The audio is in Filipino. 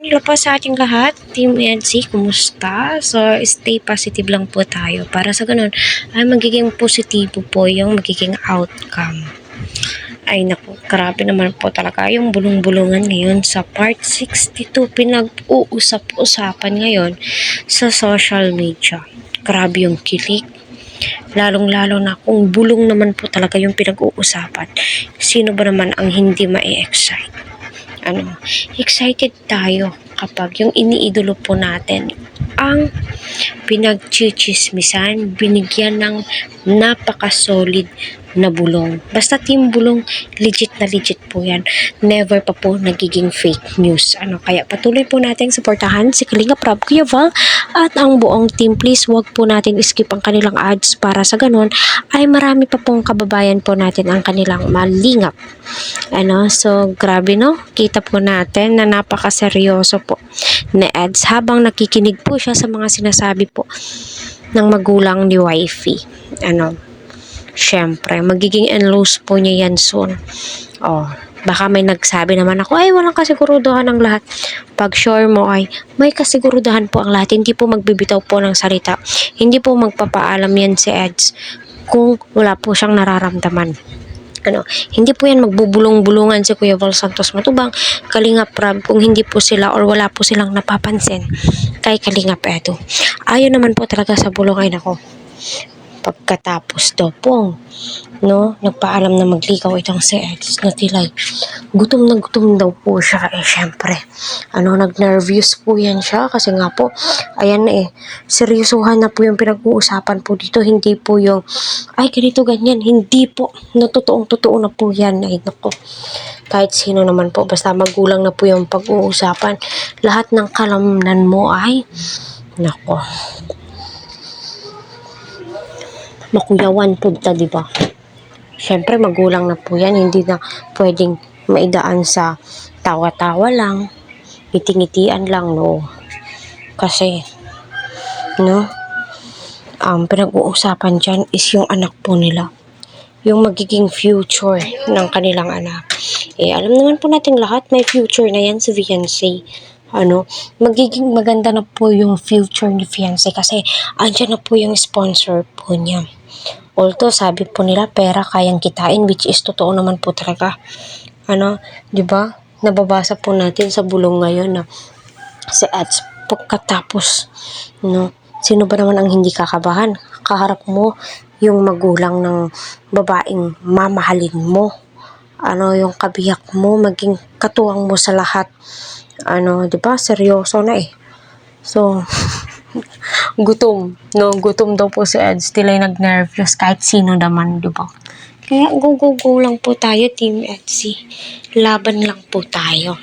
Hello po sa ating lahat, Team EDC, kumusta? So, stay positive lang po tayo para sa ganun ay magiging positibo po yung magiging outcome. Ay naku, grabe naman po talaga yung bulong-bulungan ngayon sa part 62 pinag-uusap-usapan ngayon sa social media. Grabe yung kilig. Lalong-lalo na kung bulong naman po talaga yung pinag-uusapan. Sino ba naman ang hindi ma-excite? Excited tayo kapag yung iniidolo po natin ang pinagchichismisan, binigyan ng napaka-solid na bulong. Basta team bulong, legit na legit po yan. Never pa po nagiging fake news. Kaya patuloy po natin suportahan si Kalinga Prab, Kuya Val, at ang buong team. Please wag po natin skip ang kanilang ads para sa ganun ay marami pa pong kababayan po natin ang kanilang malingap. So grabe no, kita po natin na napakaseryoso po na ads habang nakikinig po siya sa mga sinasabi po ng magulang ni wifey. Syempre, magiging enlose po niya yan soon. Baka may nagsabi naman ako, ay walang kasiguruduhan ng lahat. Pag sure mo ay may kasiguruduhan po ang lahat. Hindi po magbibitaw po ng salita. Hindi po magpapaalam yan si Eds kung wala po siyang nararamdaman. Hindi po yan magbubulong-bulungan si Kuya Val Santos Matubang, Kalinga Prab, kung hindi po sila or wala po silang napapansin kay Kalinga Edo. Ayaw naman po talaga sa bulong ay nako. Pagkatapos daw po, nagpaalam na magligaw itong si Eds na tilay. Gutom na gutom daw po siya. Syempre, nag-nervous po yan siya kasi nga po, ayan na seryosohan na po yung pinag-uusapan po dito. Hindi po yung, ay ganito ganyan. Hindi po, totoong-totoo na po yan. Ay nako, kahit sino naman po, basta magulang na po yung pag-uusapan. Lahat ng kalamnan mo ay, nako, makuyawan po ta, diba? Syempre, magulang na po yan. Hindi na pwedeng maidaan sa tawa-tawa lang, ngiti-ngitian lang, no? Kasi, pinag-uusapan dyan is yung anak po nila. Yung magiging future ng kanilang anak. Alam naman po natin lahat, may future na yan si Fiancé. Magiging maganda na po yung future ni Fiancé kasi andyan na po yung sponsor po niya. Although sabi po nila pera kayang kitain, which is totoo naman po talaga. 'Di ba? Nababasa po natin sa bulong ngayon na si Eds pagkatapos, sino ba naman ang hindi kakabahan? Kaharap mo yung magulang ng babaeng mamahalin mo. Yung kabiyak mo, maging katuwang mo sa lahat. 'Di ba? Seryoso na So, gutom daw po si Eds, tilay nag-nervous kahit sino naman, diba? Kaya go lang po tayo, Team Etsy. Laban lang po tayo.